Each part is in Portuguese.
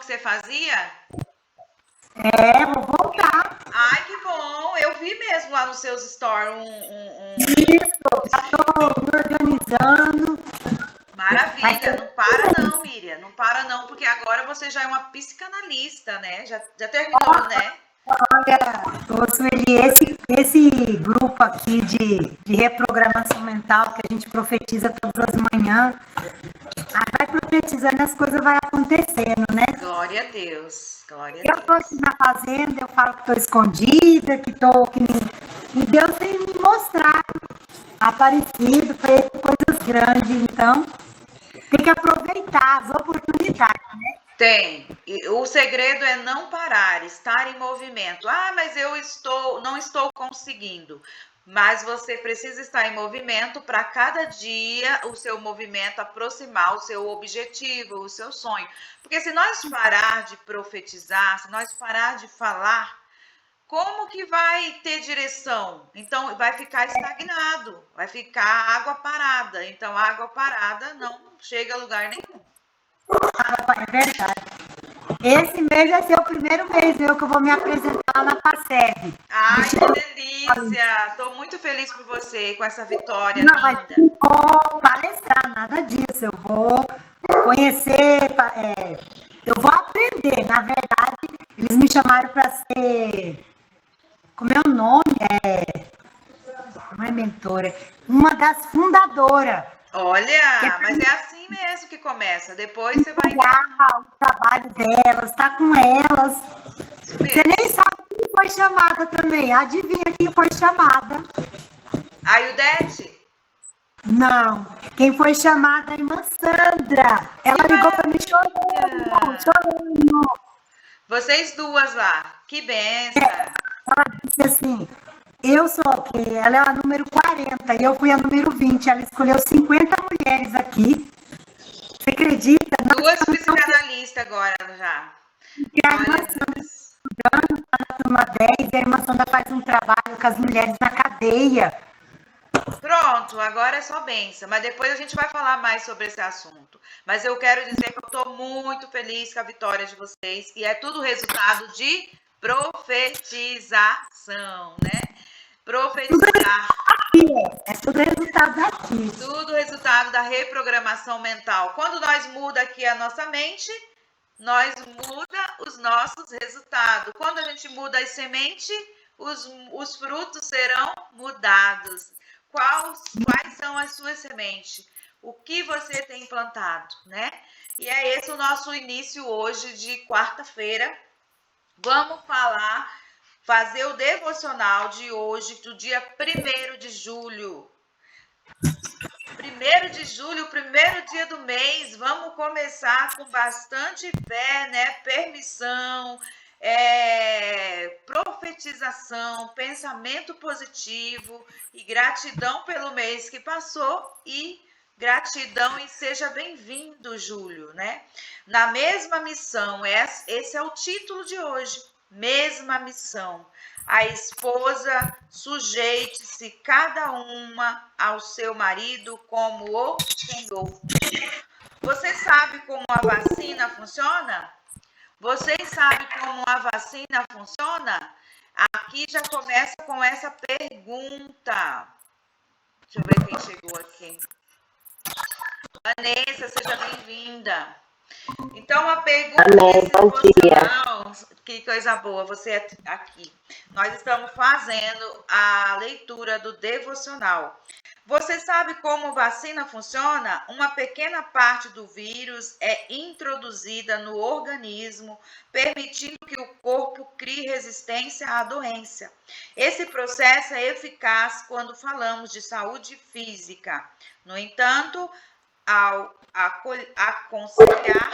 que você fazia? Vou voltar. Ai, que bom! Eu vi mesmo lá nos seus stories Isso, já estou me organizando. Maravilha, não para não, Miriam, não para não, porque agora você já é uma psicanalista, né? Já terminou, né? Olha, Sueli, esse grupo aqui de reprogramação mental que a gente profetiza todas as manhãs, vai profetizando, as coisas vão acontecendo, né? Glória a Deus, glória a Eu estou Deus. aqui na fazenda, eu falo que estou escondida, e Deus tem me mostrado, aparecido, feito coisas grandes, então tem que aproveitar as oportunidades, né? Tem. E o segredo é não parar, estar em movimento. Ah, mas não estou conseguindo. Mas você precisa estar em movimento para cada dia o seu movimento aproximar o seu objetivo, o seu sonho. Porque se nós parar de profetizar, se nós parar de falar, como que vai ter direção? Então vai ficar estagnado, vai ficar água parada. Então água parada não chega a lugar nenhum. É verdade. Esse mês vai ser o primeiro mês que eu vou me apresentar na FACEB. Ai, que delícia! Estou muito feliz por você com essa vitória Não, mas linda. não vou palestrar, nada disso. Eu vou conhecer, eu vou aprender. Na verdade, eles me chamaram para ser, como é o nome? Não é mentora, uma das fundadoras. Olha, mas é assim mesmo que começa. Depois você vai. O trabalho delas, tá com elas. Isso Você mesmo. nem sabe quem foi chamada também. Adivinha quem foi chamada? A Ildete? Não. Quem foi chamada é a irmã Sandra. Ela ligou para mim chorando. Vocês duas lá. Que benção. Ela disse assim, ela é a número 40 e eu fui a número 20. Ela escolheu 50 mulheres aqui. Você acredita? Duas psicanalistas agora já. E a irmã Glória a Sandra Deus. estudando, tá na turma 10, e a irmã Sandra faz um trabalho com as mulheres na cadeia. Pronto, agora é só benção. Mas depois a gente vai falar mais sobre esse assunto. Mas eu quero dizer que eu estou muito feliz com a vitória de vocês. E é tudo resultado de profetização, né? Profetizar. É tudo resultado daqui. Tudo resultado da reprogramação mental. Quando nós muda aqui a nossa mente, nós muda os nossos resultados. Quando a gente muda as sementes, os frutos serão mudados. Quais são as suas sementes? O que você tem plantado, né? E é esse o nosso início hoje de quarta-feira. Vamos fazer o devocional de hoje, do dia 1º de julho. 1º de julho, o primeiro dia do mês, vamos começar com bastante fé, né? Permissão, profetização, pensamento positivo e gratidão pelo mês que passou e gratidão e seja bem-vindo, Júlio, né? Na mesma missão, esse é o título de hoje, mesma missão. A esposa sujeite-se cada uma ao seu marido como o Senhor. Você sabe como a vacina funciona? Vocês sabem como a vacina funciona? Aqui já começa com essa pergunta. Deixa eu ver quem chegou aqui. Vanessa, seja bem-vinda. Então, a pergunta desse devocional, que coisa boa, você aqui. Nós estamos fazendo a leitura do devocional. Você sabe como vacina funciona? Uma pequena parte do vírus é introduzida no organismo, permitindo que o corpo crie resistência à doença. Esse processo é eficaz quando falamos de saúde física. No entanto, ao aconselhar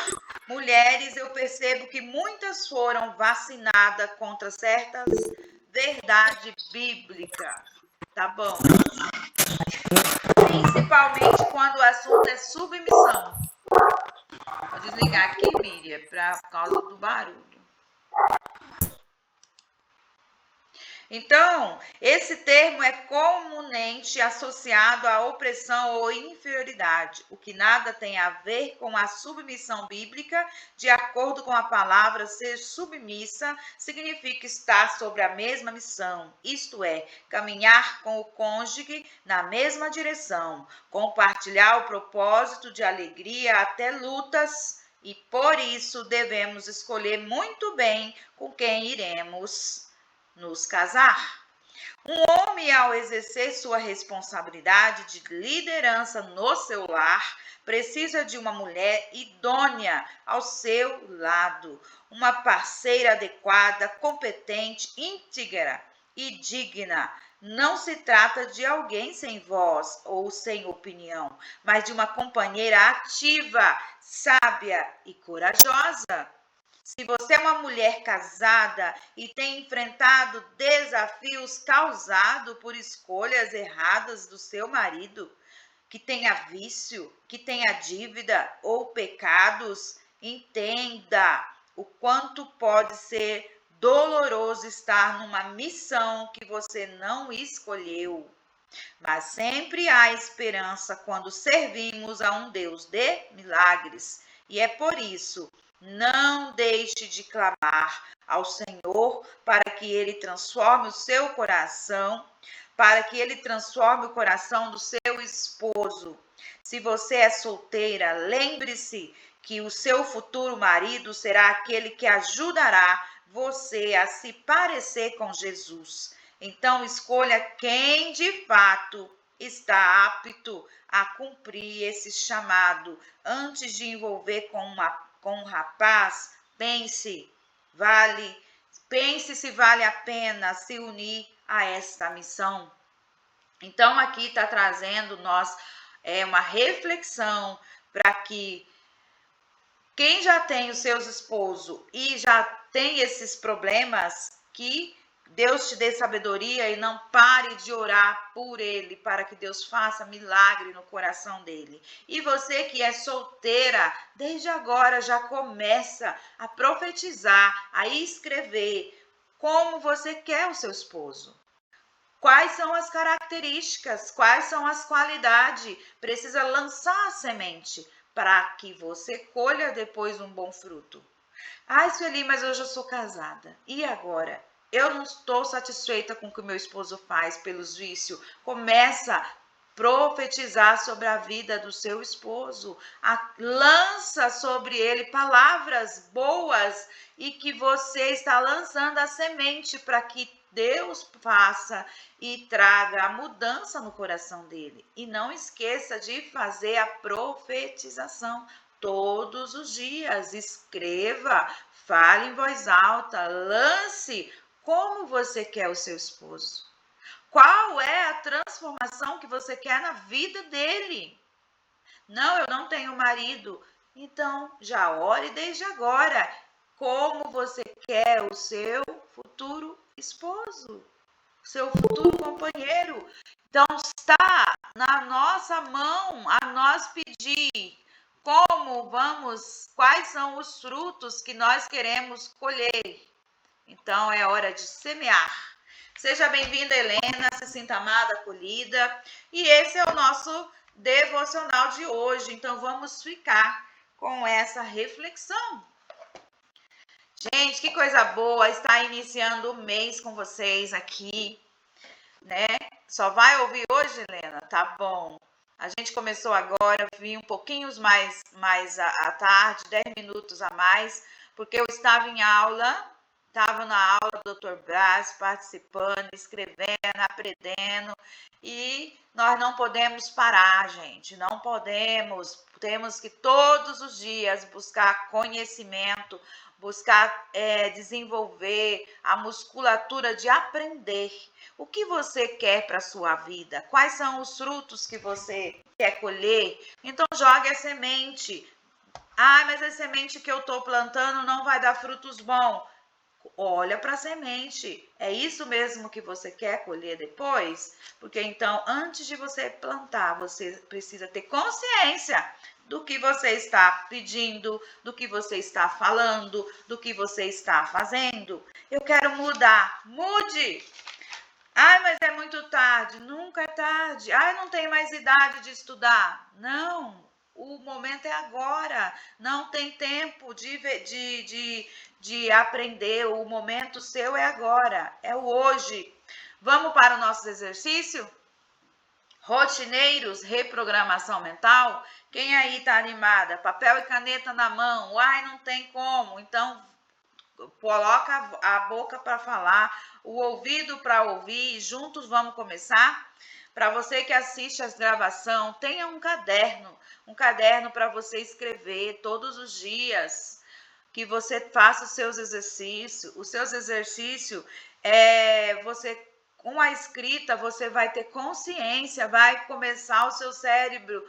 mulheres, eu percebo que muitas foram vacinadas contra certas verdades bíblicas. Tá bom? Principalmente quando o assunto é submissão. Vou desligar aqui, Miriam, por causa do barulho. Então, esse termo é comumente associado à opressão ou inferioridade, o que nada tem a ver com a submissão bíblica. De acordo com a palavra, ser submissa significa estar sobre a mesma missão, isto é, caminhar com o cônjuge na mesma direção, compartilhar o propósito de alegria até lutas, e por isso devemos escolher muito bem com quem iremos nos casar. Um homem, ao exercer sua responsabilidade de liderança no seu lar, precisa de uma mulher idônea ao seu lado, uma parceira adequada, competente, íntegra e digna. Não se trata de alguém sem voz ou sem opinião, mas de uma companheira ativa, sábia e corajosa. Se você é uma mulher casada e tem enfrentado desafios causados por escolhas erradas do seu marido, que tenha vício, que tenha dívida ou pecados, entenda o quanto pode ser doloroso estar numa missão que você não escolheu. Mas sempre há esperança quando servimos a um Deus de milagres. E é por isso, não deixe de clamar ao Senhor para que Ele transforme o seu coração, para que Ele transforme o coração do seu esposo. Se você é solteira, lembre-se que o seu futuro marido será aquele que ajudará você a se parecer com Jesus. Então, escolha quem de fato está apto a cumprir esse chamado. Antes de envolver com um rapaz, pense se vale a pena se unir a esta missão. Então, aqui está trazendo uma reflexão para que quem já tem os seus esposos e já tem esses problemas, que Deus te dê sabedoria e não pare de orar por ele, para que Deus faça milagre no coração dele. E você que é solteira, desde agora já começa a profetizar, a escrever como você quer o seu esposo. Quais são as características, quais são as qualidades? Precisa lançar a semente para que você colha depois um bom fruto. Sueli, mas eu já sou casada. E agora? Eu não estou satisfeita com o que o meu esposo faz pelos vícios. Começa a profetizar sobre a vida do seu esposo. Lança sobre ele palavras boas e que você está lançando a semente para que Deus faça e traga a mudança no coração dele. E não esqueça de fazer a profetização todos os dias. Escreva, fale em voz alta, lance como você quer o seu esposo. Qual é a transformação que você quer na vida dele? Não, eu não tenho marido. Então, já ore desde agora como você quer o seu futuro esposo, seu futuro companheiro. Então, está na nossa mão a nós pedir quais são os frutos que nós queremos colher. Então, é hora de semear. Seja bem-vinda, Helena, se sinta amada, acolhida. E esse é o nosso devocional de hoje. Então, vamos ficar com essa reflexão. Gente, que coisa boa estar iniciando o mês com vocês aqui, né? Só vai ouvir hoje, Helena? Tá bom. A gente começou agora, vim um pouquinho mais à tarde, 10 minutos a mais, porque eu estava em aula, estava na aula do Dr. Braz, participando, escrevendo, aprendendo, e nós não podemos parar, gente, não podemos. Temos que todos os dias buscar conhecimento, buscar desenvolver a musculatura de aprender. O que você quer para a sua vida? Quais são os frutos que você quer colher? Então, jogue a semente. Mas a semente que eu estou plantando não vai dar frutos bons. Olha para a semente. É isso mesmo que você quer colher depois? Porque então, antes de você plantar, você precisa ter consciência do que você está pedindo, do que você está falando, do que você está fazendo. Eu quero mudar. Mude! Ai, mas é muito tarde. Nunca é tarde. Ai, não tenho mais idade de estudar. Não, o momento é agora. Não tem tempo de aprender. O momento seu é agora. É o hoje. Vamos para o nosso exercício? Rotineiros, reprogramação mental. Quem aí está animada? Papel e caneta na mão. Ai, não tem como. Então, coloca a boca para falar, o ouvido para ouvir e juntos vamos começar? Para você que assiste as gravações, tenha um caderno para você escrever todos os dias, que você faça os seus exercícios. Os seus exercícios, com a escrita, você vai ter consciência, vai começar o seu cérebro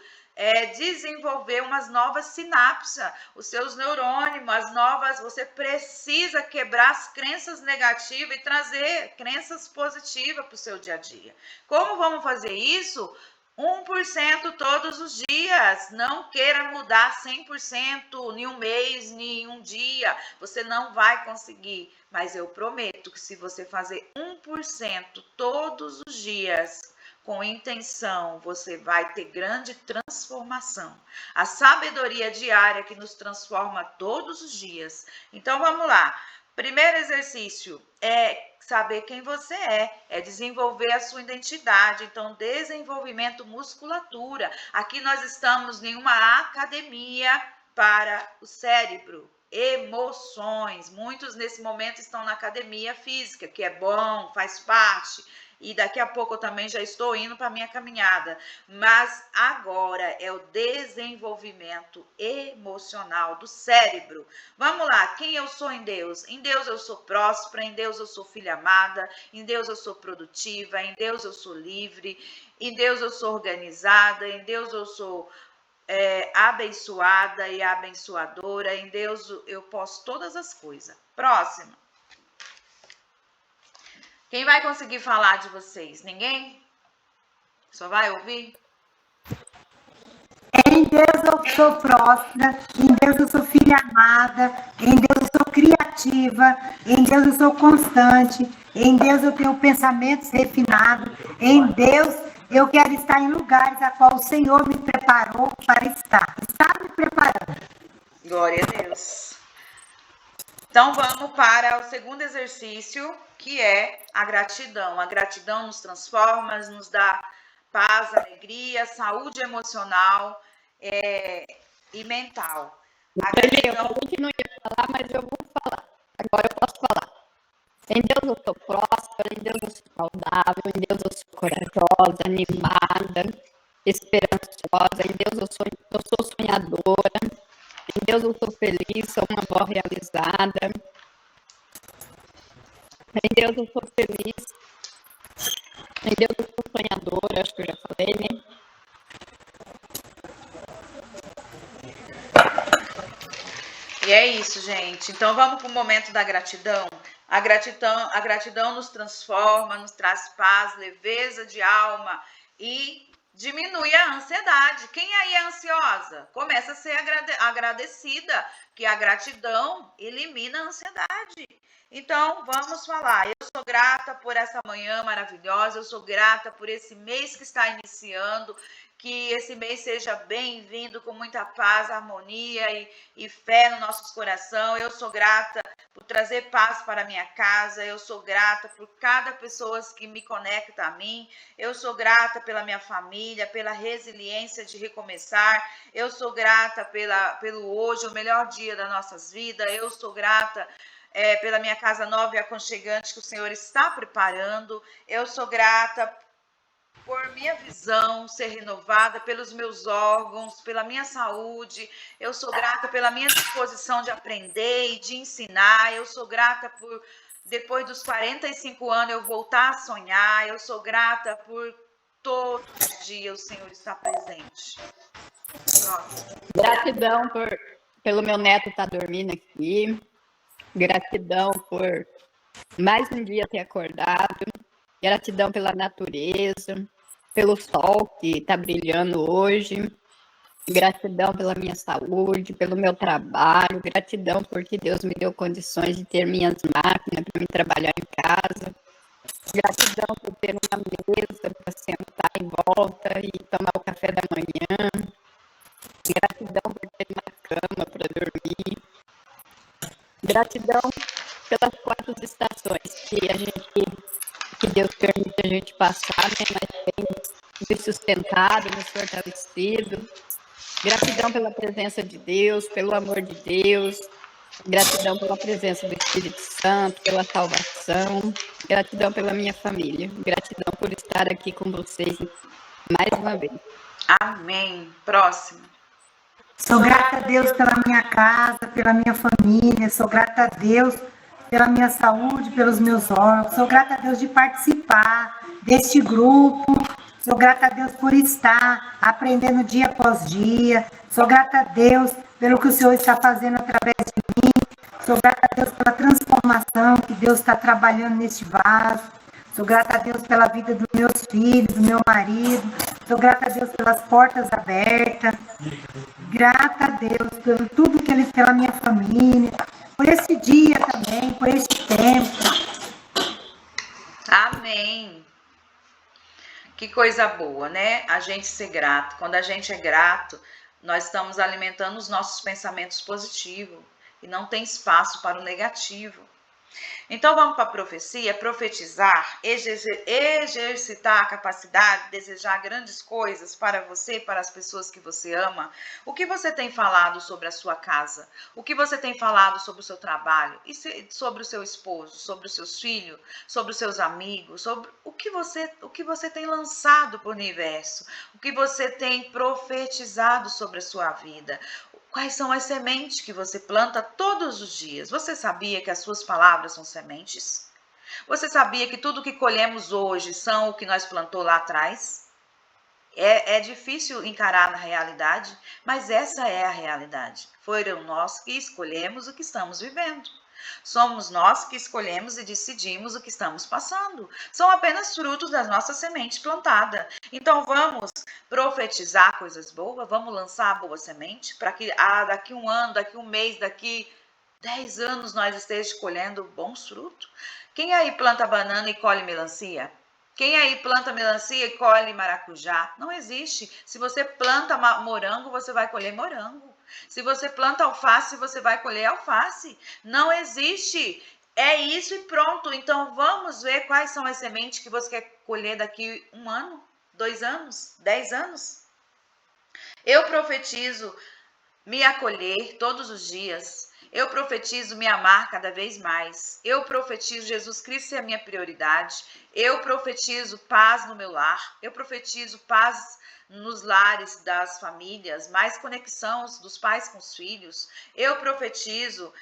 desenvolver umas novas sinapses, os seus neurônios, você precisa quebrar as crenças negativas e trazer crenças positivas para o seu dia a dia. Como vamos fazer isso? 1% todos os dias. Não queira mudar 100% em um mês, em um dia. Você não vai conseguir. Mas eu prometo que se você fazer 1% todos os dias, com intenção, você vai ter grande transformação. A sabedoria diária que nos transforma todos os dias. Então, vamos lá. Primeiro exercício é saber quem você é desenvolver a sua identidade. Então, desenvolvimento musculatura. Aqui nós estamos em uma academia para o cérebro. Emoções. Muitos nesse momento estão na academia física, que é bom, faz parte. E daqui a pouco eu também já estou indo para a minha caminhada. Mas agora é o desenvolvimento emocional do cérebro. Vamos lá, quem eu sou em Deus? Em Deus eu sou próspera, em Deus eu sou filha amada, em Deus eu sou produtiva, em Deus eu sou livre, em Deus eu sou organizada, em Deus eu sou abençoada e abençoadora, em Deus eu posso todas as coisas. Próximo. Quem vai conseguir falar de vocês? Ninguém? Só vai ouvir? Em Deus eu sou próspera, em Deus eu sou filha amada, em Deus eu sou criativa, em Deus eu sou constante, em Deus eu tenho pensamentos refinados, em Deus eu quero estar em lugares a qual o Senhor me preparou para estar. Está me preparando. Glória a Deus. Então, vamos para o segundo exercício, que é a gratidão. A gratidão nos transforma, nos dá paz, alegria, saúde emocional e mental. Eu falei que não ia falar, mas eu vou falar. Agora eu posso falar. Em Deus eu sou próspera, em Deus eu sou saudável, em Deus eu sou corajosa, animada, esperançosa, em Deus eu sou sonhadora. Em Deus eu sou feliz, sou uma avó realizada. Em Deus eu sou feliz. Em Deus eu sou sonhadora, acho que eu já falei, né? E é isso, gente. Então vamos para o momento da gratidão. A gratidão nos transforma, nos traz paz, leveza de alma e diminui a ansiedade. Quem aí é ansiosa? Começa a ser agradecida, que a gratidão elimina a ansiedade. Então, vamos falar. Eu sou grata por essa manhã maravilhosa, eu sou grata por esse mês que está iniciando, que esse mês seja bem-vindo com muita paz, harmonia e fé no nosso coração. Eu sou grata por trazer paz para a minha casa, eu sou grata por cada pessoa que me conecta a mim, eu sou grata pela minha família, pela resiliência de recomeçar, eu sou grata pelo hoje, o melhor dia das nossas vidas, eu sou grata pela minha casa nova e aconchegante que o Senhor está preparando, eu sou grata por minha visão ser renovada, pelos meus órgãos, pela minha saúde. Eu sou grata pela minha disposição de aprender e de ensinar. Eu sou grata por, depois dos 45 anos, eu voltar a sonhar. Eu sou grata por todos os dias o Senhor estar presente. Nossa. Gratidão pelo meu neto estar dormindo aqui. Gratidão por mais um dia ter acordado. Gratidão pela natureza, pelo sol que está brilhando hoje. Gratidão pela minha saúde, pelo meu trabalho. Gratidão porque Deus me deu condições de ter minhas máquinas para me trabalhar em casa. Gratidão por ter uma mesa para sentar em volta e tomar o café da manhã. Gratidão por ter uma cama para dormir. Gratidão pelas 4 estações que Deus permite a gente passar, né? Mas tem nos sustentado, nos fortalecido. Gratidão pela presença de Deus, pelo amor de Deus. Gratidão pela presença do Espírito Santo, pela salvação. Gratidão pela minha família. Gratidão por estar aqui com vocês mais uma vez. Amém. Próximo. Sou grata a Deus pela minha casa, pela minha família. Sou grata a Deus pela minha saúde, pelos meus órgãos. Sou grata a Deus de participar deste grupo. Sou grata a Deus por estar aprendendo dia após dia. Sou grata a Deus pelo que o Senhor está fazendo através de mim. Sou grata a Deus pela transformação que Deus está trabalhando neste vaso. Sou grata a Deus pela vida dos meus filhos, do meu marido. Sou grata a Deus pelas portas abertas. Grata a Deus por tudo que Ele fez pela minha família. Por esse dia também, por este tempo. Amém. Que coisa boa, né? A gente ser grato. Quando a gente é grato, nós estamos alimentando os nossos pensamentos positivos e não tem espaço para o negativo. Então vamos para a profecia, profetizar, exercitar a capacidade de desejar grandes coisas para você e para as pessoas que você ama. O que você tem falado sobre a sua casa? O que você tem falado sobre o seu trabalho? E sobre o seu esposo, sobre os seus filhos, sobre os seus amigos, sobre o que você tem lançado para o universo? O que você tem profetizado sobre a sua vida? Quais são as sementes que você planta todos os dias? Você sabia que as suas palavras são sementes? Você sabia que tudo que colhemos hoje são o que nós plantou lá atrás? É difícil encarar na realidade, mas essa é a realidade. Foram nós que escolhemos o que estamos vivendo. Somos nós que escolhemos e decidimos o que estamos passando. São apenas frutos das nossas sementes plantadas. Então vamos profetizar coisas boas, vamos lançar boa semente para que daqui um ano, daqui um mês, daqui 10 anos nós estejamos colhendo bons frutos. Quem aí planta banana e colhe melancia? Quem aí planta melancia e colhe maracujá? Não existe. Se você planta morango, você vai colher morango. Se você planta alface, você vai colher alface. Não existe. É isso e pronto. Então vamos ver quais são as sementes que você quer colher daqui 1 ano, 2 anos, 10 anos. Eu profetizo me acolher todos os dias. Eu profetizo me amar cada vez mais. Eu profetizo Jesus Cristo ser a minha prioridade. Eu profetizo paz no meu lar. Eu profetizo paz nos lares das famílias, mais conexão dos pais com os filhos. Eu profetizo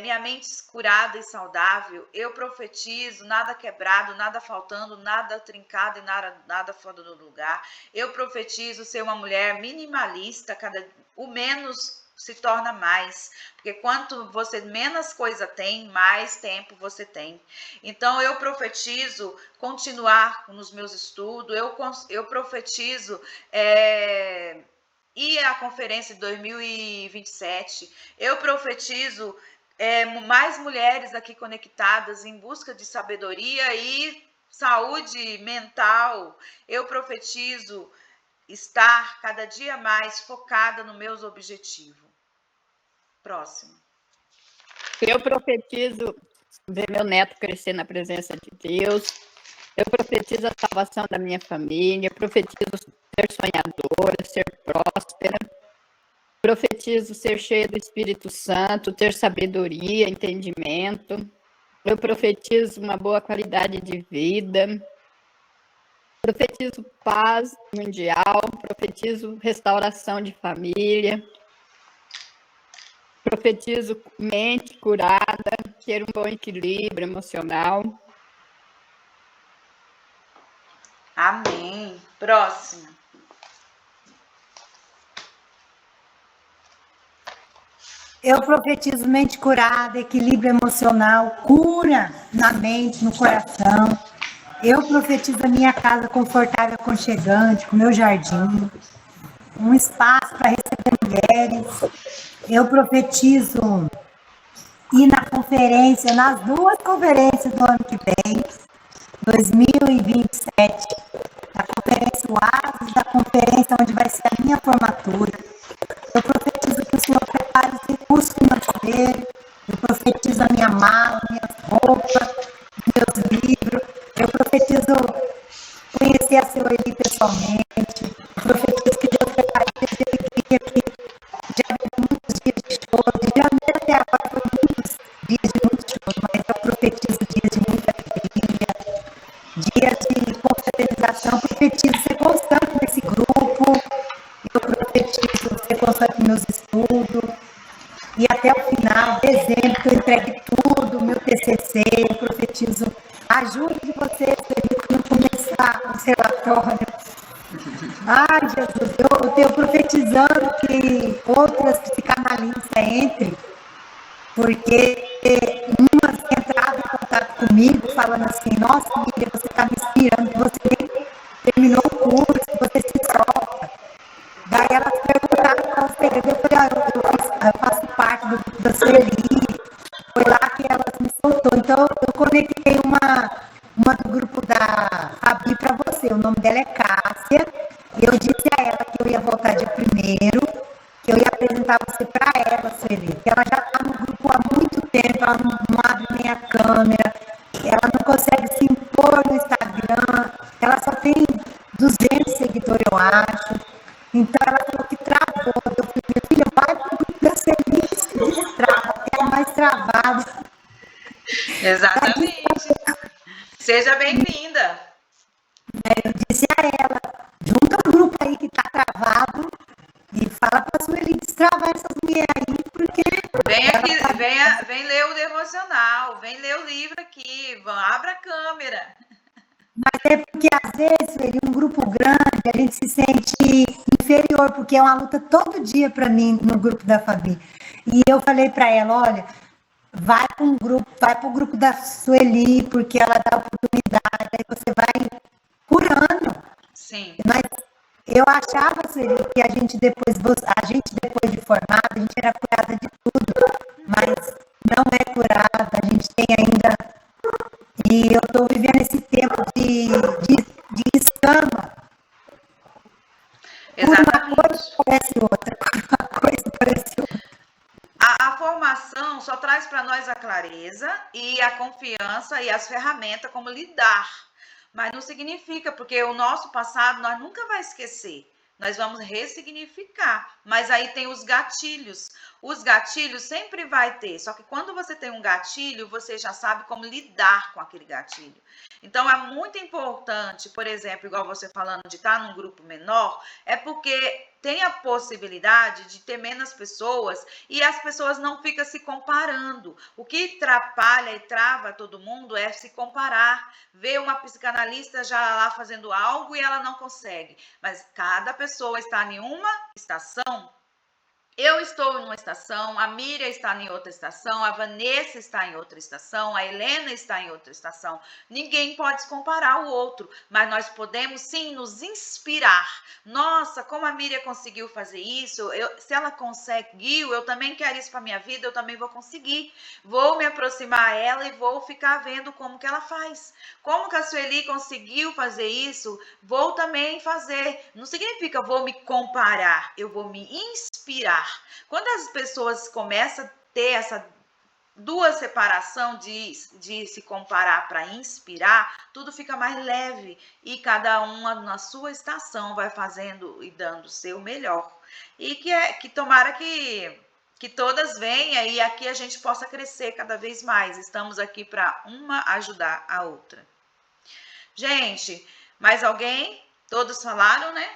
minha mente curada e saudável. Eu profetizo nada quebrado, nada faltando, nada trincado e nada fora do lugar. Eu profetizo ser uma mulher minimalista, o menos se torna mais, porque quanto você menos coisa tem, mais tempo você tem. Então eu profetizo continuar nos meus estudos, eu profetizo ir à conferência de 2027, eu profetizo mais mulheres aqui conectadas em busca de sabedoria e saúde mental. Eu profetizo estar cada dia mais focada nos meus objetivos. Próximo. Eu profetizo ver meu neto crescer na presença de Deus. Eu profetizo a salvação da minha família. Eu profetizo ser sonhadora, ser próspera. Profetizo ser cheia do Espírito Santo, ter sabedoria, entendimento. Eu profetizo uma boa qualidade de vida. Profetizo paz mundial. Profetizo restauração de família. Profetizo mente curada, ter um bom equilíbrio emocional. Amém. Próximo. Eu profetizo mente curada, equilíbrio emocional, cura na mente, no coração. Eu profetizo a minha casa confortável, aconchegante, com meu jardim, um espaço para receber mulheres. Eu profetizo ir na conferência, nas 2 conferências do ano que vem. 2027, da Conferência Oasis, da conferência onde vai ser a minha formatura. Eu profetizo que o Senhor prepare os recursos financeiros, eu profetizo a minha mala, minhas roupas, meus livros, eu profetizo conhecer a Sueli pessoalmente, eu profetizo que Deus prepare dias de alegria, que já vivi muitos dias de choro, de janeiro até agora foi muitos dias de muito choro, mas eu profetizo dias de muita alegria, dias de confraternização, profetizo ser constante nesse grupo, eu profetizo ser constante nos meus estudos, e até o final, dezembro, que eu entregue tudo, meu TCC, eu profetizo a ajuda de vocês, para começar os relatórios. Ai, Jesus, eu tenho profetizando que outras psicanalistas entrem, porque umas entraram em contato comigo, falando assim, nossa, Miriam, você está me inspirando, você nem terminou o curso, você se solta. Daí elas perguntaram qual o segredo, eu falei, eu faço parte do grupo da Sueli, foi lá que elas me soltou. Então, eu conectei uma do grupo da Fabi para você, o nome dela é Cássia, e eu disse a ela que eu ia voltar dia 1º, que eu ia apresentar você para ela, Sueli, que ela já está no grupo há muito tempo, ela não abre nem a câmera, ela não consegue se impor no Instagram, ela só tem 200 seguidores, eu acho. Então ela falou que travou. Eu falei, minha filha, vai para o grupo da Sueli, se destrava, que é mais travado. Exatamente. Seja bem-vinda. Eu disse a ela, junta um grupo aí que está travado e fala para a Sueli destravar essas mulheres aí, porque... Vem aqui, vem ler o devocional, vem ler o livro aqui, abra a câmera. Mas é porque, às vezes, um grupo grande, a gente se sente inferior, porque é uma luta todo dia para mim no grupo da Fabi. E eu falei para ela, olha, vai para o grupo da Sueli, porque ela dá oportunidade, aí você vai curando. Sim. Mas eu achava, Sueli, que a gente depois de formada, a gente era curada de tudo, mas não é curada, a gente tem ainda... E eu estou vivendo esse tempo de escama. Exatamente. Uma coisa parece outra, uma coisa parece outra. A formação só traz para nós a clareza e a confiança e as ferramentas como lidar. Mas não significa, porque o nosso passado nós nunca vai esquecer. Nós vamos ressignificar. Mas aí tem os gatilhos. Os gatilhos sempre vai ter. Só que quando você tem um gatilho, você já sabe como lidar com aquele gatilho. Então é muito importante, por exemplo, igual você falando de estar num grupo menor, é porque tem a possibilidade de ter menos pessoas e as pessoas não ficam se comparando. O que atrapalha e trava todo mundo é se comparar. Ver uma psicanalista já lá fazendo algo e ela não consegue. Mas cada pessoa está em uma estação. Eu estou em uma estação, a Miriam está em outra estação, a Vanessa está em outra estação, a Helena está em outra estação. Ninguém pode se comparar ao outro, mas nós podemos sim nos inspirar. Nossa, como a Miriam conseguiu fazer isso, se ela conseguiu, eu também quero isso para minha vida, eu também vou conseguir. Vou me aproximar a ela e vou ficar vendo como que ela faz. Como que a Sueli conseguiu fazer isso, vou também fazer. Não significa vou me comparar, eu vou me inspirar. Quando as pessoas começam a ter essa duas separação de se comparar para inspirar, tudo fica mais leve e cada uma na sua estação vai fazendo e dando o seu melhor. E que tomara que todas venham e aqui a gente possa crescer cada vez mais. Estamos aqui para uma ajudar a outra. Gente, mais alguém? Todos falaram, né?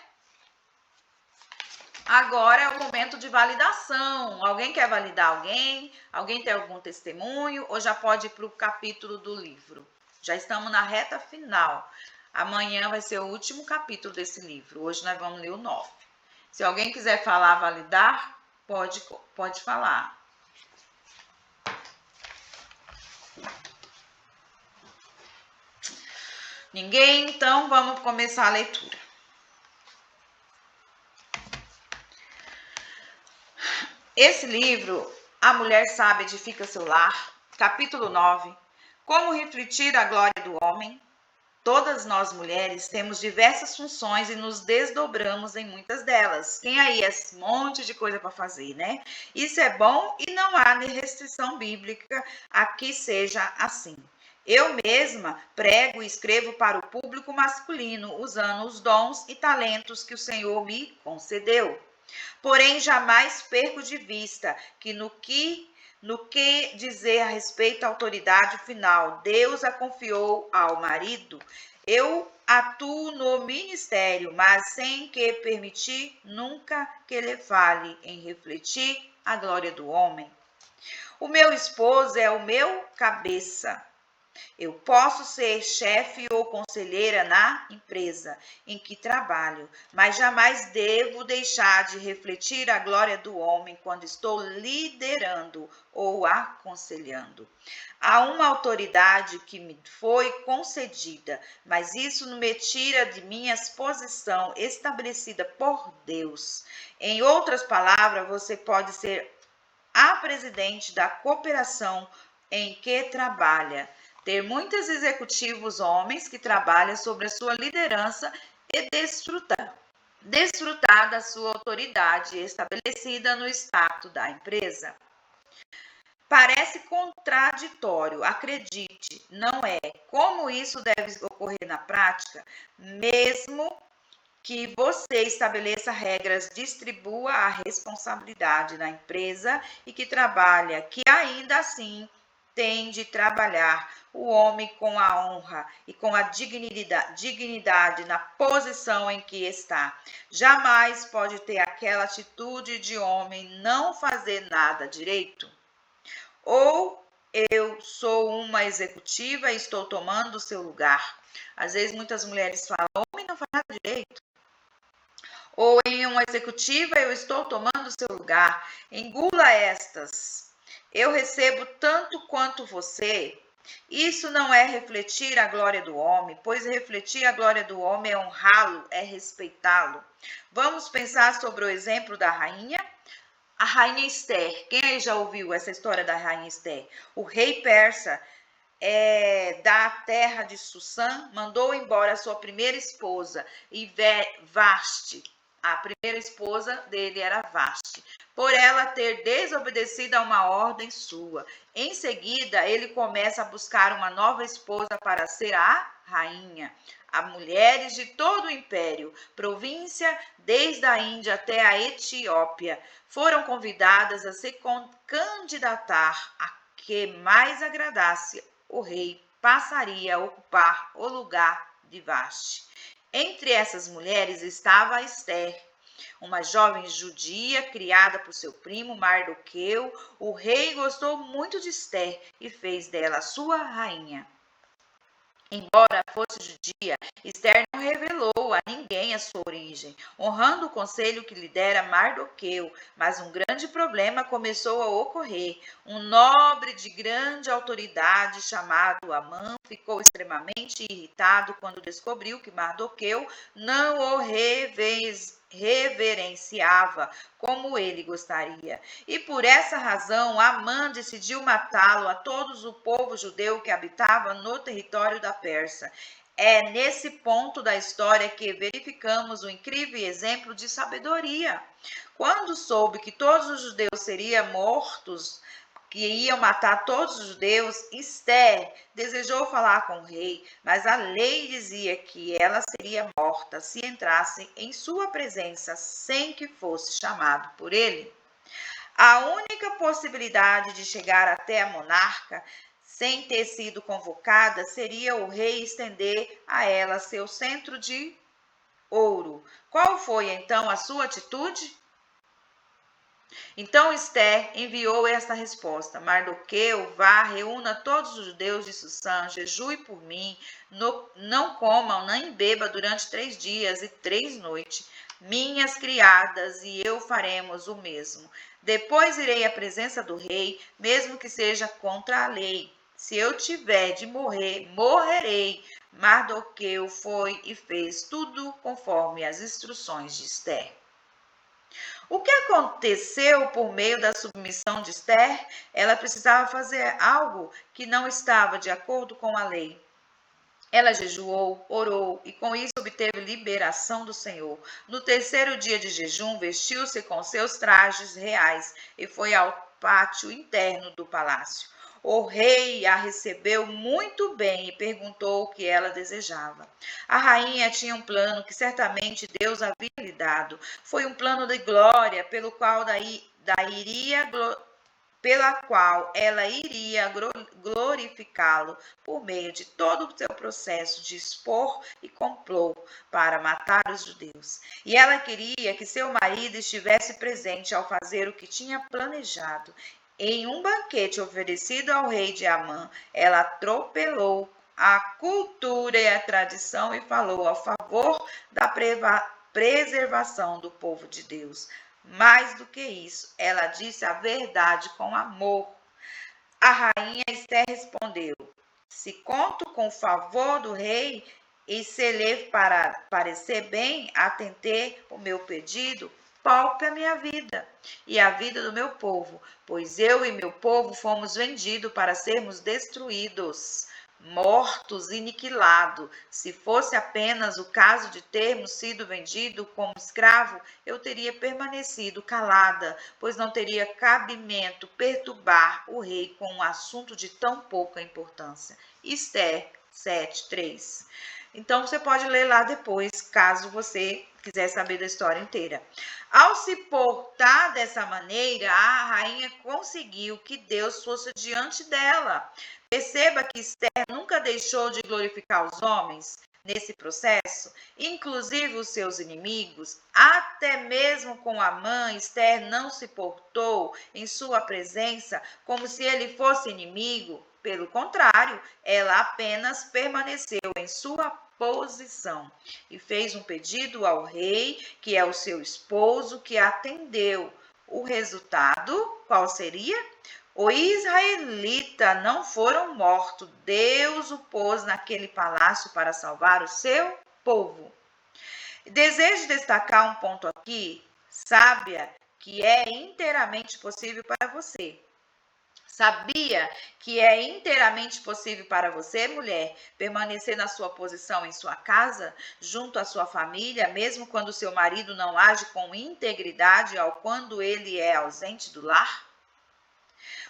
Agora é o momento de validação. Alguém quer validar alguém? Alguém tem algum testemunho? Ou já pode ir para o capítulo do livro? Já estamos na reta final. Amanhã vai ser o último capítulo desse livro. Hoje nós vamos ler o 9. Se alguém quiser falar, validar, pode falar. Ninguém? Então vamos começar a leitura. Esse livro, A Mulher Sábia Edifica Seu Lar, capítulo 9, Como Refletir a Glória do Homem. Todas nós mulheres temos diversas funções e nos desdobramos em muitas delas. Quem aí é um monte de coisa para fazer, né? Isso é bom e não há restrição bíblica a que seja assim. Eu mesma prego e escrevo para o público masculino, usando os dons e talentos que o Senhor me concedeu. Porém, jamais perco de vista que no que dizer a respeito à autoridade final, Deus a confiou ao marido. Eu atuo no ministério, mas sem que permitir nunca que ele fale em refletir a glória do homem. O meu esposo é o meu cabeça. Eu posso ser chefe ou conselheira na empresa em que trabalho, mas jamais devo deixar de refletir a glória do homem quando estou liderando ou aconselhando. Há uma autoridade que me foi concedida, mas isso não me tira de minha posição estabelecida por Deus. Em outras palavras, você pode ser a presidente da cooperação em que trabalha, ter muitos executivos homens que trabalham sobre a sua liderança e desfrutar da sua autoridade estabelecida no status da empresa. Parece contraditório, acredite, não é. Como isso deve ocorrer na prática? Mesmo que você estabeleça regras, distribua a responsabilidade na empresa e que trabalha, que ainda assim tem de trabalhar o homem com a honra e com a dignidade na posição em que está. Jamais pode ter aquela atitude de homem não fazer nada direito. Ou eu sou uma executiva e estou tomando o seu lugar. Às vezes muitas mulheres falam, homem não faz nada direito. Ou em uma executiva eu estou tomando o seu lugar. Engula estas. Eu recebo tanto quanto você. Isso não é refletir a glória do homem, pois refletir a glória do homem é honrá-lo, é respeitá-lo. Vamos pensar sobre o exemplo da rainha? A rainha Esther. Quem aí já ouviu essa história da rainha Esther? O rei persa da terra de Susã mandou embora a sua primeira esposa, Vasti. A primeira esposa dele era Vasti, por ela ter desobedecido a uma ordem sua. Em seguida, ele começa a buscar uma nova esposa para ser a rainha. As mulheres de todo o império, província desde a Índia até a Etiópia, foram convidadas a se candidatar a que mais agradasse o rei, passaria a ocupar o lugar de Vasti. Entre essas mulheres estava a Esther, uma jovem judia criada por seu primo Mardoqueu. O rei gostou muito de Esther e fez dela a sua rainha. Embora fosse judia, Esther não revelou a ninguém a sua origem, honrando o conselho que lhe dera Mardoqueu. Mas um grande problema começou a ocorrer. Um nobre de grande autoridade chamado Amã ficou extremamente irritado quando descobriu que Mardoqueu não o reverenciava como ele gostaria. E por essa razão, Amã decidiu matá-lo a todos o povo judeu que habitava no território da Pérsia. É nesse ponto da história que verificamos o incrível exemplo de sabedoria. Quando soube que todos os judeus seriam mortos, que iam matar todos os judeus, Esther desejou falar com o rei, mas a lei dizia que ela seria morta se entrasse em sua presença sem que fosse chamado por ele. A única possibilidade de chegar até a monarca sem ter sido convocada seria o rei estender a ela seu cetro de ouro. Qual foi então a sua atitude? Então Esther enviou esta resposta: Mardoqueu, vá, reúna todos os judeus de Susã, jejue por mim, não comam nem beba durante 3 dias e 3 noites. Minhas criadas e eu faremos o mesmo. Depois irei à presença do rei, mesmo que seja contra a lei. Se eu tiver de morrer, morrerei. Mardoqueu foi e fez tudo conforme as instruções de Esther. O que aconteceu por meio da submissão de Esther? Ela precisava fazer algo que não estava de acordo com a lei. Ela jejuou, orou e com isso obteve liberação do Senhor. No terceiro dia de jejum, vestiu-se com seus trajes reais e foi ao pátio interno do palácio. O rei a recebeu muito bem e perguntou o que ela desejava. A rainha tinha um plano que certamente Deus havia lhe dado. Foi um plano de glória pela qual ela iria glorificá-lo por meio de todo o seu processo de expor e complô para matar os judeus. E ela queria que seu marido estivesse presente ao fazer o que tinha planejado. Em um banquete oferecido ao rei de Amã, ela atropelou a cultura e a tradição e falou a favor da preservação do povo de Deus. Mais do que isso, ela disse a verdade com amor. A rainha Esther respondeu: se conto com o favor do rei e se lhe parecer bem atender o meu pedido, poupe a minha vida e a vida do meu povo, pois eu e meu povo fomos vendidos para sermos destruídos, mortos e aniquilados. Se fosse apenas o caso de termos sido vendido como escravo, eu teria permanecido calada, pois não teria cabimento perturbar o rei com um assunto de tão pouca importância. Esther 7:3. Então, você pode ler lá depois, caso você quiser saber da história inteira. Ao se portar dessa maneira, a rainha conseguiu que Deus fosse diante dela. Perceba que Esther nunca deixou de glorificar os homens nesse processo, inclusive os seus inimigos. Até mesmo com Amã, Esther não se portou em sua presença como se ele fosse inimigo. Pelo contrário, ela apenas permaneceu em sua posição e fez um pedido ao rei, que é o seu esposo, que atendeu. O resultado, qual seria? Os israelitas não foram mortos. Deus o pôs naquele palácio para salvar o seu povo. Desejo destacar um ponto aqui, sábia, que é inteiramente possível para você. Sabia que é inteiramente possível para você, mulher, permanecer na sua posição em sua casa, junto à sua família, mesmo quando seu marido não age com integridade ou quando ele é ausente do lar?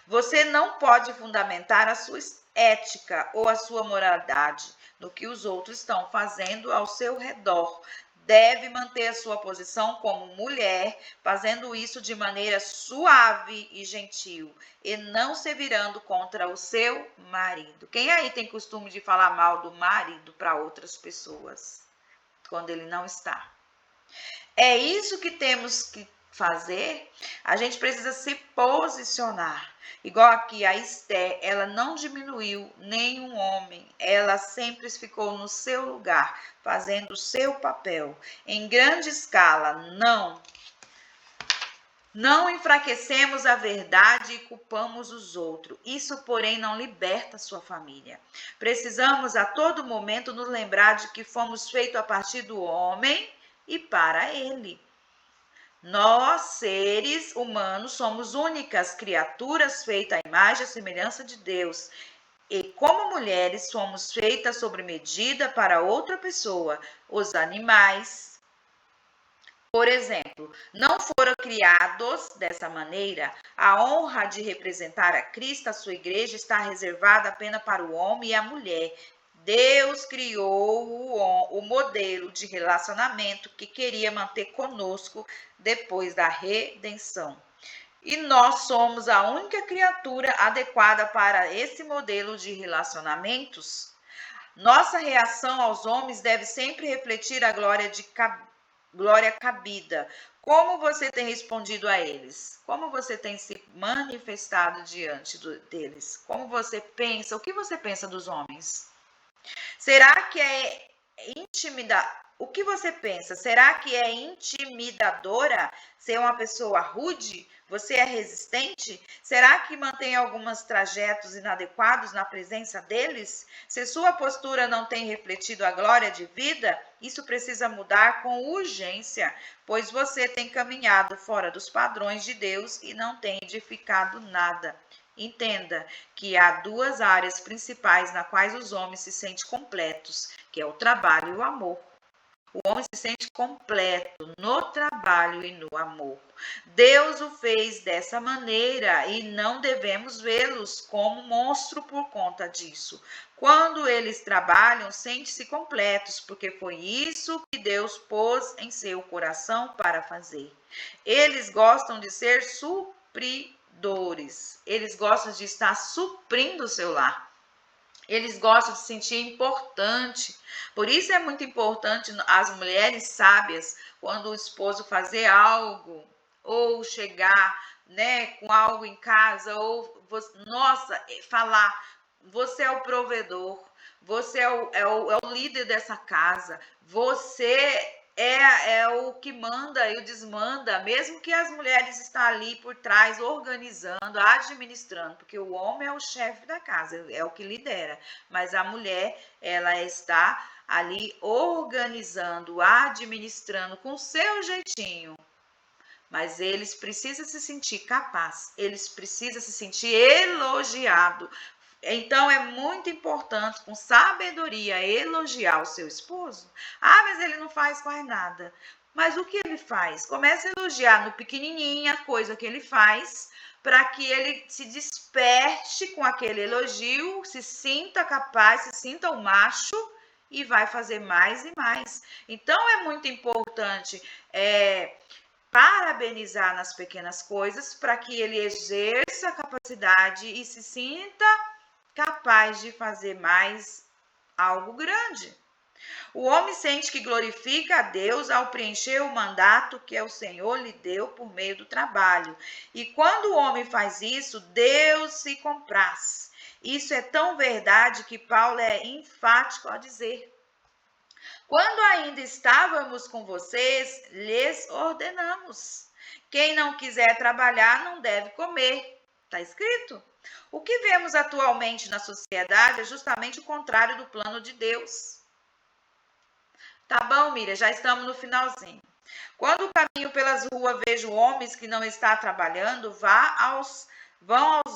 Você não pode fundamentar a sua ética ou a sua moralidade no que os outros estão fazendo ao seu redor. Deve manter a sua posição como mulher, fazendo isso de maneira suave e gentil, e não se virando contra o seu marido. Quem aí tem costume de falar mal do marido para outras pessoas, quando ele não está? É isso que temos que fazer. A gente precisa se posicionar. Igual aqui a Esther, ela não diminuiu nenhum homem, ela sempre ficou no seu lugar, fazendo o seu papel. Em grande escala, não enfraquecemos a verdade e culpamos os outros. Isso, porém, não liberta sua família. Precisamos a todo momento nos lembrar de que fomos feitos a partir do homem e para ele. Nós, seres humanos, somos únicas criaturas feitas à imagem e semelhança de Deus. E como mulheres, somos feitas sob medida para outra pessoa. Os animais, por exemplo, não foram criados dessa maneira. A honra de representar a Cristo, a sua igreja, está reservada apenas para o homem e a mulher. Deus criou o modelo de relacionamento que queria manter conosco depois da redenção. E nós somos a única criatura adequada para esse modelo de relacionamentos. Nossa reação aos homens deve sempre refletir a glória cabida. Como você tem respondido a eles? Como você tem se manifestado diante deles? Como você pensa? O que você pensa dos homens? Será que é o que você pensa? Será que é intimidadora ser uma pessoa rude? Você é resistente? Será que mantém alguns trajetos inadequados na presença deles? Se sua postura não tem refletido a glória de vida, isso precisa mudar com urgência, pois você tem caminhado fora dos padrões de Deus e não tem edificado nada. Entenda que há duas áreas principais nas quais os homens se sentem completos, que é o trabalho e o amor. O homem se sente completo no trabalho e no amor. Deus o fez dessa maneira e não devemos vê-los como monstro por conta disso. Quando eles trabalham, sentem-se completos, porque foi isso que Deus pôs em seu coração para fazer. Eles gostam de ser supridores. Eles gostam de estar suprindo o seu lar. Eles gostam de se sentir importante. Por isso é muito importante as mulheres sábias, quando o esposo fazer algo, ou chegar, né, com algo em casa, ou, falar, você é o provedor, você é o líder dessa casa, você é o que manda e o desmanda, mesmo que as mulheres estão ali por trás organizando, administrando, porque o homem é o chefe da casa, é o que lidera, mas a mulher, ela está ali organizando, administrando com o seu jeitinho. Mas eles precisam se sentir capazes, eles precisam se sentir elogiados. Então, é muito importante, com sabedoria, elogiar o seu esposo. Ah, mas ele não faz quase nada. Mas o que ele faz? Comece a elogiar no pequenininho a coisa que ele faz, para que ele se desperte com aquele elogio, se sinta capaz, se sinta um macho e vai fazer mais e mais. Então, é muito importante parabenizar nas pequenas coisas, para que ele exerça a capacidade e se sinta capaz de fazer mais algo grande. O homem sente que glorifica a Deus ao preencher o mandato que o Senhor lhe deu por meio do trabalho. E quando o homem faz isso, Deus se compraz. Isso é tão verdade que Paulo é enfático ao dizer: quando ainda estávamos com vocês, lhes ordenamos: quem não quiser trabalhar não deve comer. Está escrito? O que vemos atualmente na sociedade é justamente o contrário do plano de Deus. Tá bom, Miriam? Já estamos no finalzinho. Quando caminho pelas ruas, vejo homens que não estão trabalhando, vão aos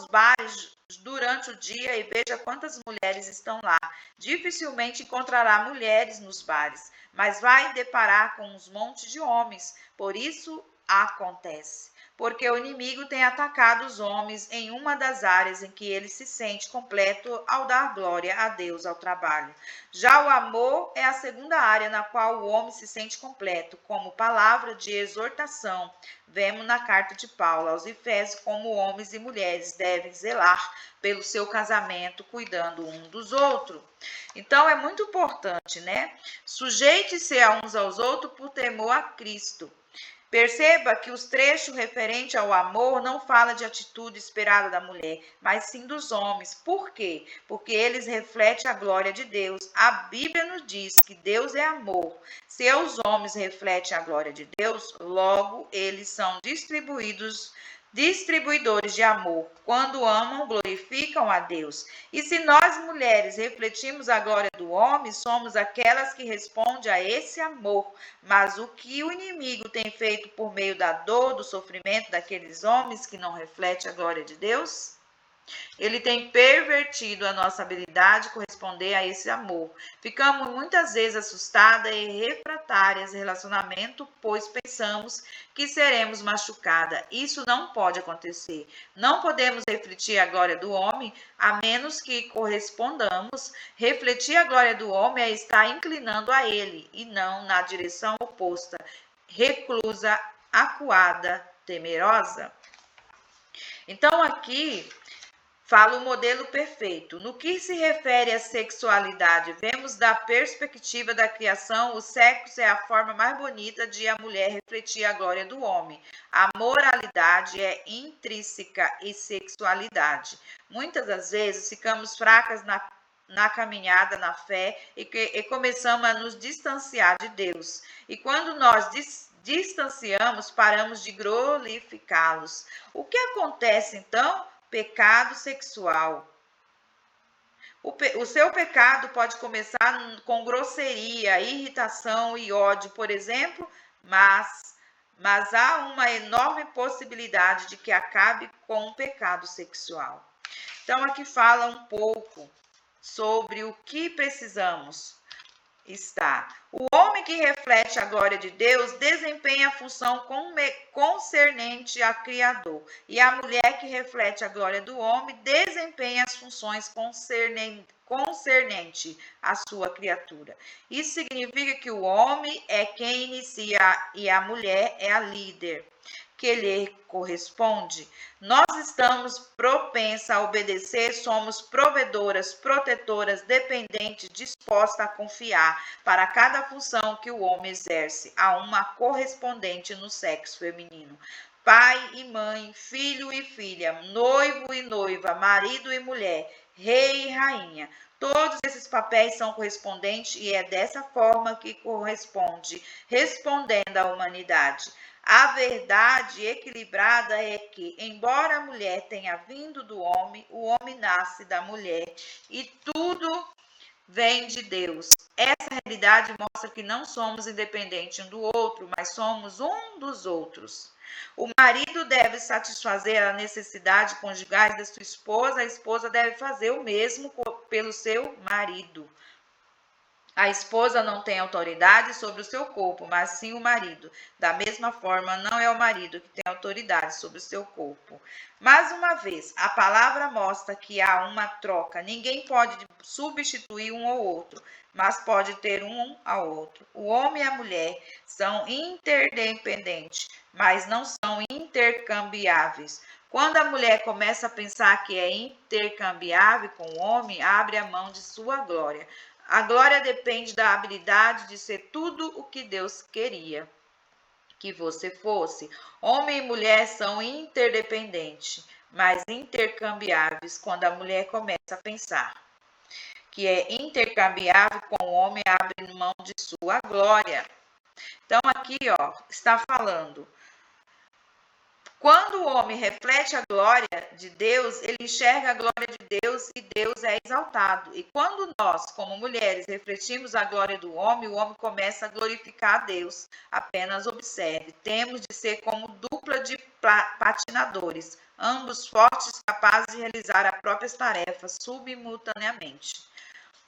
bares durante o dia e veja quantas mulheres estão lá. Dificilmente encontrará mulheres nos bares, mas vai deparar com uns montes de homens. Por isso acontece. Porque o inimigo tem atacado os homens em uma das áreas em que ele se sente completo ao dar glória a Deus ao trabalho. Já o amor é a segunda área na qual o homem se sente completo, como palavra de exortação. Vemos na carta de Paulo aos Efésios como homens e mulheres devem zelar pelo seu casamento, cuidando um dos outros. Então é muito importante, né? Sujeite-se a uns aos outros por temor a Cristo. Perceba que os trechos referentes ao amor não falam de atitude esperada da mulher, mas sim dos homens. Por quê? Porque eles refletem a glória de Deus. A Bíblia nos diz que Deus é amor. Se os homens refletem a glória de Deus, logo eles são distribuidores de amor. Quando amam, glorificam a Deus. E se nós, mulheres, refletimos a glória do homem, somos aquelas que respondem a esse amor. Mas o que o inimigo tem feito por meio da dor, do sofrimento daqueles homens que não refletem a glória de Deus? Ele tem pervertido a nossa habilidade de corresponder a esse amor. Ficamos muitas vezes assustadas e refratárias em relacionamento, pois pensamos que seremos machucadas. Isso não pode acontecer. Não podemos refletir a glória do homem, a menos que correspondamos. Refletir a glória do homem é estar inclinando a ele, e não na direção oposta, reclusa, acuada, temerosa. Então, aqui fala o modelo perfeito. No que se refere à sexualidade, vemos da perspectiva da criação, o sexo é a forma mais bonita de a mulher refletir a glória do homem. A moralidade é intrínseca e sexualidade. Muitas das vezes ficamos fracas na caminhada, na fé, e começamos a nos distanciar de Deus. E quando nós distanciamos, paramos de glorificá-los. O que acontece então? Pecado sexual. O seu pecado pode começar com grosseria, irritação e ódio, por exemplo, mas há uma enorme possibilidade de que acabe com um pecado sexual. Então, aqui fala um pouco sobre o que precisamos estar. O homem que reflete a glória de Deus desempenha a função concernente ao Criador, e a mulher que reflete a glória do homem desempenha as funções concernente à sua criatura. Isso significa que o homem é quem inicia e a mulher é a líder que lhe corresponde. Nós estamos propensas a obedecer, somos provedoras, protetoras, dependentes, dispostas a confiar para cada função que o homem exerce, a uma correspondente no sexo feminino. Pai e mãe, filho e filha, noivo e noiva, marido e mulher, rei e rainha. Todos esses papéis são correspondentes e é dessa forma que corresponde, respondendo à humanidade. A verdade equilibrada é que, embora a mulher tenha vindo do homem, o homem nasce da mulher e tudo vem de Deus. Essa realidade mostra que não somos independentes um do outro, mas somos um dos outros. O marido deve satisfazer a necessidade conjugal da sua esposa, a esposa deve fazer o mesmo pelo seu marido. A esposa não tem autoridade sobre o seu corpo, mas sim o marido. Da mesma forma, não é o marido que tem autoridade sobre o seu corpo. Mais uma vez, a palavra mostra que há uma troca. Ninguém pode substituir um ou outro, mas pode ter um ao outro. O homem e a mulher são interdependentes, mas não são intercambiáveis. Quando a mulher começa a pensar que é intercambiável com o homem, abre a mão de sua glória. A glória depende da habilidade de ser tudo o que Deus queria que você fosse. Homem e mulher são interdependentes, mas intercambiáveis quando a mulher começa a pensar que é intercambiável com o homem, abre mão de sua glória. Então aqui, está falando. Quando o homem reflete a glória de Deus, ele enxerga a glória de Deus e Deus é exaltado. E quando nós, como mulheres, refletimos a glória do homem, o homem começa a glorificar a Deus. Apenas observe, temos de ser como dupla de patinadores, ambos fortes, capazes de realizar as próprias tarefas simultaneamente.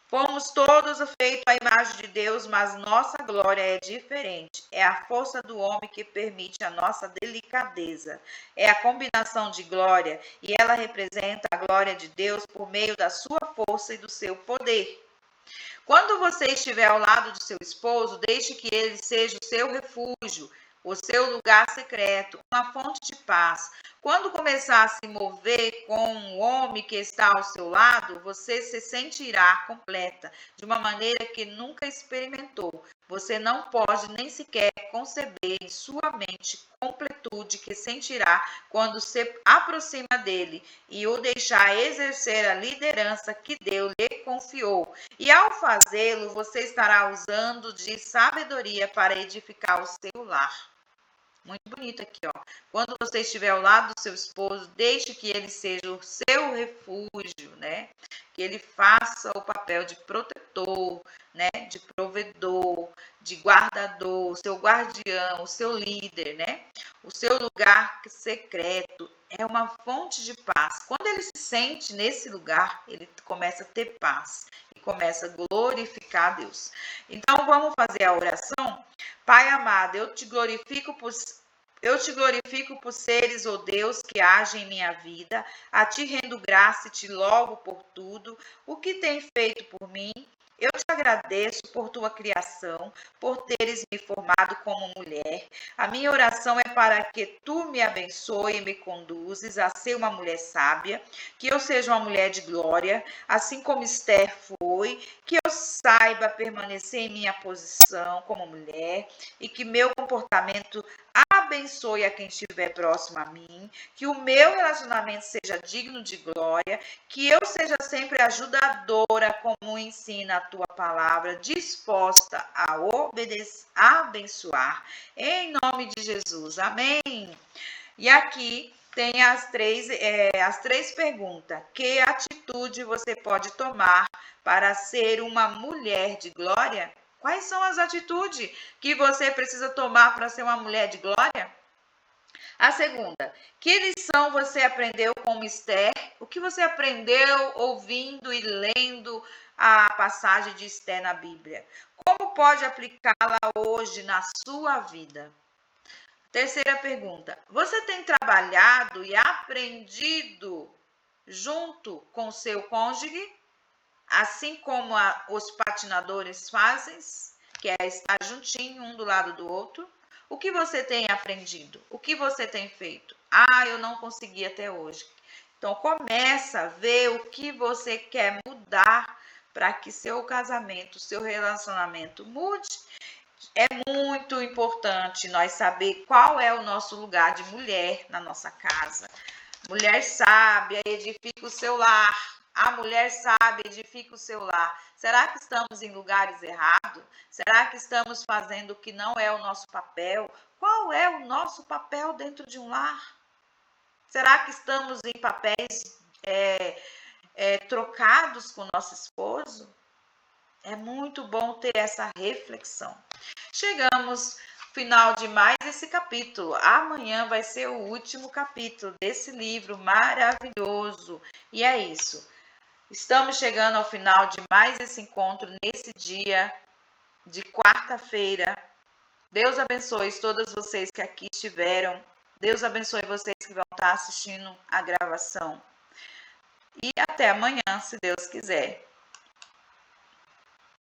Fomos todos feitos à imagem de Deus, mas nossa glória é diferente. É a força do homem que permite a nossa delicadeza. É a combinação de glória e ela representa a glória de Deus por meio da sua força e do seu poder. Quando você estiver ao lado do seu esposo, deixe que ele seja o seu refúgio, o seu lugar secreto, uma fonte de paz. Quando começar a se mover com o homem que está ao seu lado, você se sentirá completa, de uma maneira que nunca experimentou. Você não pode nem sequer conceber em sua mente completude que sentirá quando se aproxima dele e o deixar exercer a liderança que Deus lhe confiou. E ao fazê-lo, você estará usando de sabedoria para edificar o seu lar. Muito bonito aqui, Quando você estiver ao lado do seu esposo, deixe que ele seja o seu refúgio, né? Que ele faça o papel de protetor, né? De provedor, de guardador, o seu guardião, o seu líder, né? O seu lugar secreto é uma fonte de paz. Quando ele se sente nesse lugar, ele começa a ter paz e começa a glorificar a Deus. Então, vamos fazer a oração? Pai amado, eu te glorifico por seres, ó Deus, que agem em minha vida. A ti rendo graça e te louvo por tudo o que tem feito por mim. Eu te agradeço por tua criação, por teres me formado como mulher. A minha oração é para que tu me abençoe e me conduzes a ser uma mulher sábia, que eu seja uma mulher de glória, assim como Esther foi, que eu saiba permanecer em minha posição como mulher e que meu comportamento abençoe a quem estiver próximo a mim, que o meu relacionamento seja digno de glória, que eu seja sempre ajudadora, como ensina a tua palavra, disposta a obedecer, a abençoar, em nome de Jesus, amém. E aqui tem as três perguntas. Que atitude você pode tomar para ser uma mulher de glória? Quais são as atitudes que você precisa tomar para ser uma mulher de glória? A segunda, que lição você aprendeu com Esther? O que você aprendeu ouvindo e lendo a passagem de Esther na Bíblia? Como pode aplicá-la hoje na sua vida? Terceira pergunta, você tem trabalhado e aprendido junto com seu cônjuge, assim como os patinadores fazem, que é estar juntinho um do lado do outro? O que você tem aprendido? O que você tem feito? Eu não consegui até hoje. Então, começa a ver o que você quer mudar para que seu casamento, seu relacionamento mude. É muito importante nós saber qual é o nosso lugar de mulher na nossa casa. Mulher sábia edifica o seu lar. A mulher sábia edifica o seu lar. Será que estamos em lugares errados? Será que estamos fazendo o que não é o nosso papel? Qual é o nosso papel dentro de um lar? Será que estamos em papéis trocados com nosso esposo? É muito bom ter essa reflexão. Chegamos ao final de mais esse capítulo. Amanhã vai ser o último capítulo desse livro maravilhoso. E é isso. Estamos chegando ao final de mais esse encontro nesse dia de quarta-feira. Deus abençoe todas vocês que aqui estiveram. Deus abençoe vocês que vão estar assistindo a gravação. E até amanhã, se Deus quiser.